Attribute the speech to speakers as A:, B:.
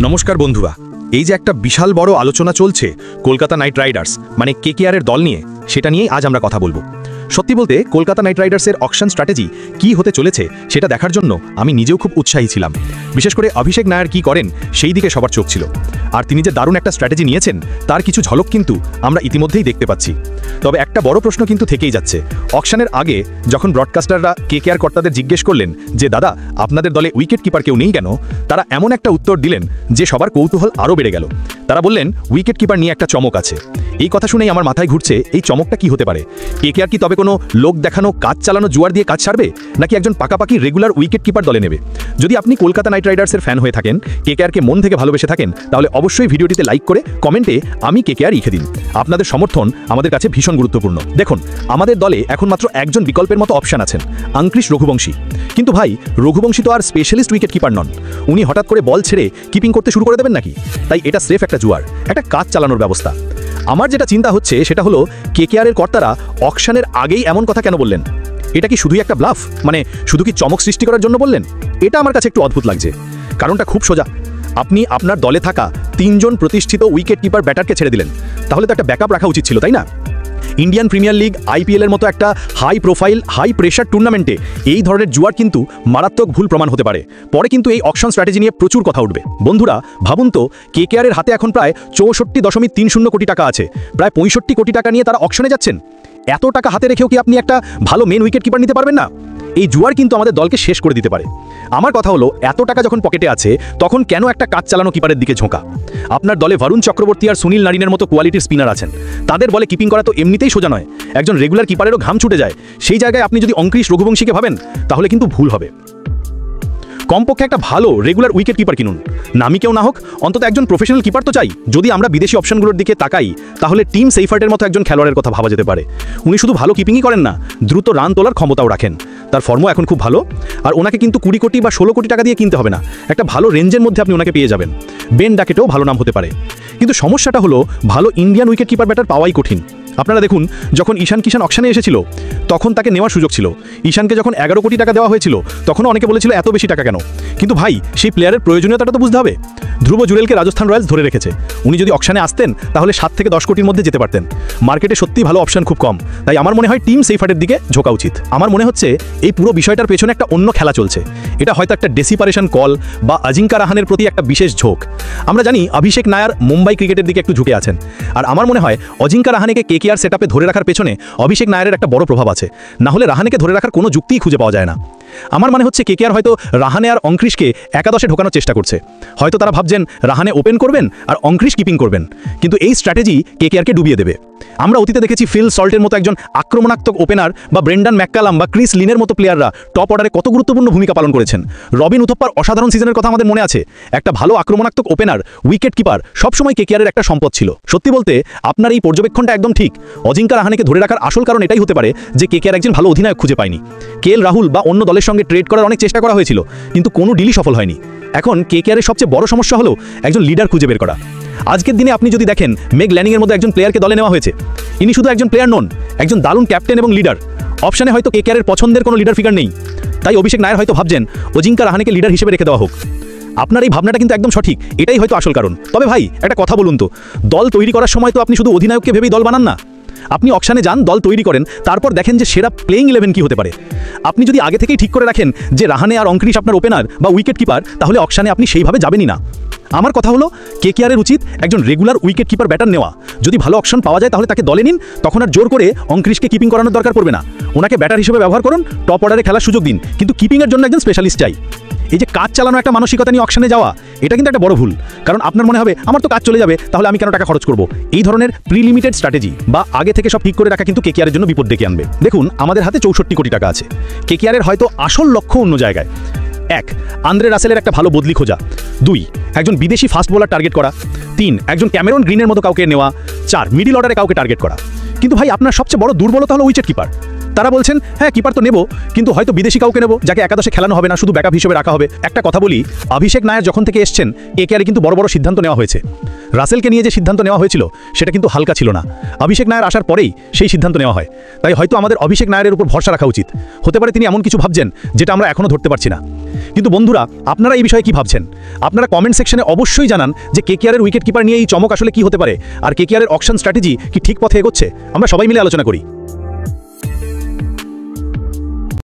A: নমস্কার বন্ধুরা, এই যে একটা বিশাল বড় আলোচনা চলছে কলকাতা নাইট রাইডার্স মানে কেকেআরের দল নিয়ে, সেটা নিয়েই আজ আমরা কথা বলবো। সত্যি বলতে কলকাতা নাইট রাইডার্সের অকশন স্ট্র্যাটেজি কি হতে চলেছে সেটা দেখার জন্য আমি নিজেও খুব উৎসাহী ছিলাম। বিশেষ করে অভিষেক নায়ার কি করেন সেই দিকে সবার চোখ ছিল। আর তিনি যে দারুণ একটা স্ট্র্যাটেজি নিয়েছেন তার কিছু ঝলক কিন্তু আমরা ইতিমধ্যেই দেখতে পাচ্ছি। তবে একটা বড় প্রশ্ন কিন্তু থেকেই যাচ্ছে। অকশনের আগে যখন ব্রডকাস্টাররা কেকেআর কর্তাদের জিজ্ঞেস করলেন যে দাদা আপনাদের দলে উইকেট কিপার কেউ নেই কেন, তারা এমন একটা উত্তর দিলেন যে সবার কৌতূহল আরও বেড়ে গেল। তারা বললেন উইকেট কিপার নিয়ে একটা চমক আছে। এই কথা শুনেই আমার মাথায় ঘুরছে এই চমকটা কি হতে পারে। কেকেআর কি তবে কোনো লোক দেখানো কাজ চালানো জুয়ার দিয়ে কাজ ছাড়বে, নাকি একজন পাকাপাকি রেগুলার উইকেট কিপার দলে নেবে? যদি আপনি কলকাতা নাইট রাইডার্সের ফ্যান হয়ে থাকেন, কেকেআরকে মন থেকে ভালোবেসে থাকেন, তাহলে অবশ্যই ভিডিওটিতে লাইক করে কমেন্টে আমি কেকেআর লিখে দিন। আপনাদের সমর্থন আমাদের কাছে ভীষণ গুরুত্বপূর্ণ। দেখুন, আমাদের দলে এখন মাত্র একজন বিকল্পের মতো অপশন আছেন, আঙ্ক্রিশ রঘুবংশী। কিন্তু ভাই, রঘুবংশী তো আর স্পেশালিস্ট উইকেট কিপার নন। উনি হঠাৎ করে বল ছেড়ে কিপিং করতে শুরু করে দেবেন নাকি? তাই এটা স্রেফ একটা জুয়ার, একটা কাজ চালানোর ব্যবস্থা। আমার যেটা চিন্তা হচ্ছে সেটা হলো কেকেআরের কর্তারা অকশনের আগেই এমন কথা কেন বললেন? এটা কি শুধুই একটা ব্লাফ, মানে শুধু কি চমক সৃষ্টি করার জন্য বললেন? এটা আমার কাছে একটু অদ্ভুত লাগছে। কারণটা খুব সোজা। আপনি আপনার দলে থাকা 3 জন প্রতিষ্ঠিত উইকেট কিপার ব্যাটারকে ছেড়ে দিলেন, তাহলে তো একটা ব্যাকআপ রাখা উচিত ছিল, তাই না? ইন্ডিয়ান প্রিমিয়ার লিগ আইপিএলের মতো একটা হাই প্রোফাইল হাই প্রেশার টুর্নামেন্টে এই ধরনের জুয়ার কিন্তু মারাত্মক ভুল প্রমাণ হতে পারে। পরে কিন্তু এই অকশন স্ট্র্যাটেজি নিয়ে প্রচুর কথা উঠবে। বন্ধুরা ভাবুন তো, কেকেআরের হাতে এখন প্রায় 64.30 কোটি টাকা আছে। প্রায় 65 কোটি টাকা নিয়ে তারা অকশনে যাচ্ছেন। এত টাকা হাতে রেখেও কি আপনি একটা ভালো মেন উইকেট কিপার নিতে পারবেন না? এই জুয়ার কিন্তু আমাদের দলকে শেষ করে দিতে পারে। আমার কথা হলো, এত টাকা যখন পকেটে আছে তখন কেন একটা কাজ চালানো কিপারের দিকে ঝোঁকা? আপনার দলে বরুণ চক্রবর্তী আর সুনীল নারিনের মতো কোয়ালিটির স্পিনার আছেন। তাদের বলে কিপিং করা তো এমনিতেই সোজা নয়। একজন রেগুলার কিপারেরও ঘাম ছুটে যায়। সেই জায়গায় আপনি যদি অঙ্ক্রিশ রঘুবংশীকে ভাবেন, তাহলে কিন্তু ভুল হবে। কমপক্ষে একটা ভালো রেগুলার উইকেট কিপার কিনুন। নামি কেউ না হোক, অন্তত একজন প্রফেশনাল কিপার তো চাই। যদি আমরা বিদেশি অপশনগুলোর দিকে তাকাই, তাহলে টিম সেইফার্টের মতো একজন খেলোয়াড়ের কথা ভাবা যেতে পারে। উনি শুধু ভালো কিপিংই করেন না, দ্রুত রান তোলার ক্ষমতাও রাখেন। তার ফর্মও এখন খুব ভালো। আর ওনাকে কিন্তু 20 কোটি বা 16 কোটি টাকা দিয়ে কিনতে হবে না। একটা ভালো রেঞ্জের মধ্যে আপনি ওনাকে পেয়ে যাবেন। বেন ডাকেটেও ভালো নাম হতে পারে। কিন্তু সমস্যাটা হলো, ভালো ইন্ডিয়ান উইকেট কিপার ব্যাটার পাওয়াই কঠিন। আপনারা দেখুন, যখন ঈশান কিষান অকশনে এসেছিল তখন তাকে নেওয়ার সুযোগ ছিল। ঈশানকে যখন 11 কোটি টাকা দেওয়া হয়েছিল তখনও অনেকে বলেছিল এত বেশি টাকা কেন। কিন্তু ভাই, সেই প্লেয়ারের প্রয়োজনীয়তাটা তো বুঝতে হবে। ধ্রুব জুরেলকে রাজস্থান রয়্যালস ধরে রেখেছে। উনি যদি অকশনে আসতেন তাহলে 7 থেকে 10 কোটির মধ্যে যেতে পারতেন। মার্কেটে সত্যিই ভালো অপশন খুব কম। তাই আমার মনে হয় টিম সেইফার্টের দিকে ঝোঁকা উচিত। আমার মনে হচ্ছে এই পুরো বিষয়টার পেছনে একটা অন্য খেলা চলছে। এটা হয়তো একটা ডেসিপারেশন কল বা অজিঙ্কা রাহানের প্রতি একটা বিশেষ ঝোঁক। আমরা জানি অভিষেক নায়ার মুম্বাই ক্রিকেটের দিকে একটু ঝুঁকে আছেন। আর আমার মনে হয় অজিঙ্কা রাহানেকে কেকেআর সেটআপে ধরে রাখার পেছনে অভিষেক নায়ারের একটা বড় প্রভাব আছে। না হলে রাহানেকে ধরে রাখার কোনো যুক্তিই খুঁজে পাওয়া যায় না। আমার মনে হচ্ছে কেকেআর হয়তো রাহানে আর অঙ্ক্রিশকে একাদশে ঢোকানোর চেষ্টা করছে। হয়তো তারা ভাবছেন রাহানে ওপেন করবেন আর অঙ্ক্রিশ কিপিং করবেন। কিন্তু এই স্ট্র্যাটেজি কেকেআরকে ডুবিয়ে দেবে। আমরা অতীতে দেখেছি ফিল সল্টের মতো একজন আক্রমণাত্মক ওপেনার বা ব্রেন্ডন ম্যাককালাম বা ক্রিস লিনের মতো প্লেয়াররা টপ অর্ডারে কত গুরুত্বপূর্ণ ভূমিকা পালন করেছেন। রবিন উথপ্পার অসাধারণ সিজনের কথা আমাদের মনে আছে। একটা ভালো আক্রমণাত্মক ওপেনার উইকেট কিপার সবসময় কেকেআরের একটা সম্পদ ছিল। সত্যি বলতে আপনার এই পর্যবেক্ষণটা একদম ঠিক। অজিঙ্কা রাহানেকে ধরে রাখার আসল কারণ এটাই হতে পারে যে কেকেআর একজন ভালো অধিনায়ক খুঁজে পায়নি। কেএল রাহুল বা অন্য দলের সঙ্গে ট্রেড করার অনেক চেষ্টা করা হয়েছিল, কিন্তু কোনো ডিলই সফল হয়নি। এখন কেকেআরের সবচেয়ে বড় সমস্যা হলো একজন লিডার খুঁজে বের করা। আজকের দিনে আপনি যদি দেখেন, মেগ ল্যানিংয়ের মতো একজন প্লেয়ারকে দলে নেওয়া হয়েছে। ইনি শুধু একজন প্লেয়ার নন, একজন দারুণ ক্যাপ্টেন এবং লিডার। অপশনে হয়তো কেকেআরের পছন্দের কোনো লিডার ফিগার নেই। তাই অভিষেক নায়ার হয়তো ভাবছেন অজিঙ্কা রাহানেকে লিডার হিসেবে রেখে দেওয়া হোক। আপনার এই ভাবনাটা কিন্তু একদম সঠিক। এটাই হয়তো আসল কারণ। তবে ভাই, একটা কথা বলুন তো, দল তৈরি করার সময় তো আপনি শুধু অধিনায়ককে ভেবেই দল বানান না। আপনি অকশনে যান, দল তৈরি করেন, তারপর দেখেন যে সেরা প্লেইং 11 কি হতে পারে। আপনি যদি আগে থেকেই ঠিক করে রাখেন যে রাহানে আর অঙ্ক্রিশ আপনার ওপেনার বা উইকেট কিপার, তাহলে অকশনে আপনি সেইভাবে যাবেনই না। আমার কথা হলো, কেকেআরের উচিত একজন রেগুলার উইকেট কিপার ব্যাটার নেওয়া। যদি ভালো অপশন পাওয়া যায় তাহলে তাকে দলে নিন। তখন আর জোর করে অঙ্ক্রিশকে কিপিং করানোর দরকার পড়বে না। ওনাকে ব্যাটার হিসেবে ব্যবহার করুন, টপ অর্ডারে খেলার সুযোগ দিন, কিন্তু কিপিংয়ের জন্য একজন স্পেশালিস্ট চাই। এই যে কাজ চালানো একটা মানসিকতা নিয়ে অকশনে যাওয়া, এটা কিন্তু একটা বড় ভুল। কারণ আপনার মনে হবে আমার তো কাজ চলে যাবে, তাহলে আমি কেন টাকা খরচ করব? এই ধরনের প্রিলিমিটেড স্ট্র্যাটেজি বা আগে থেকে সব ঠিক করে রাখা কিন্তু কেকেআরের জন্য বিপদ ডেকে আনবে। দেখুন, আমাদের হাতে 64 কোটি টাকা আছে। কেকেআরের হয়তো আসল লক্ষ্য অন্য জায়গায়। 1, আন্দ্রে রাসেলের একটা ভালো বদলি খোঁজা। 2, একজন বিদেশি ফাস্ট বোলার টার্গেট করা। 3, একজন ক্যামেরন গ্রিনের মতো কাউকে নেওয়া। 4, মিডিল অর্ডারে কাউকে টার্গেট করা। কিন্তু ভাই, আপনার সবচেয়ে বড় দুর্বলতা হলো উইকেট কিপার। তারা বলছেন হ্যাঁ কিপার তো নেব, কিন্তু হয়তো বিদেশি কাউকে নেব যাকে একাদশে খেলানো হবে না, শুধু ব্যাকআপ হিসেবে রাখা হবে। একটা কথা বলি, অভিষেক নায়ার যখন থেকে এসছেন কেকেআরে কিন্তু বড় বড় সিদ্ধান্ত নেওয়া হয়েছে।
B: রাসেলকে নিয়ে যে সিদ্ধান্ত নেওয়া হয়েছিল সেটা কিন্তু হালকা ছিল না। অভিষেক নায়ার আসার পরেই সেই সিদ্ধান্ত নেওয়া হয়। তাই হয়তো আমাদের অভিষেক নায়ারের উপর ভরসা রাখা উচিত। হতে পারে তিনি এমন কিছু ভাবছেন যেটা আমরা এখনও ধরতে পারছি না। কিন্তু বন্ধুরা, আপনারা এই বিষয়ে কি ভাবছেন? আপনারা কমেন্ট সেকশনে অবশ্যই জানান যে কেকেআরের উইকেট কিপার নিয়ে এই চমক আসলে কি হতে পারে, আর কেকেআরের অকশন স্ট্র্যাটেজি কি ঠিক পথে এগোচ্ছে? আমরা সবাই মিলে আলোচনা করি।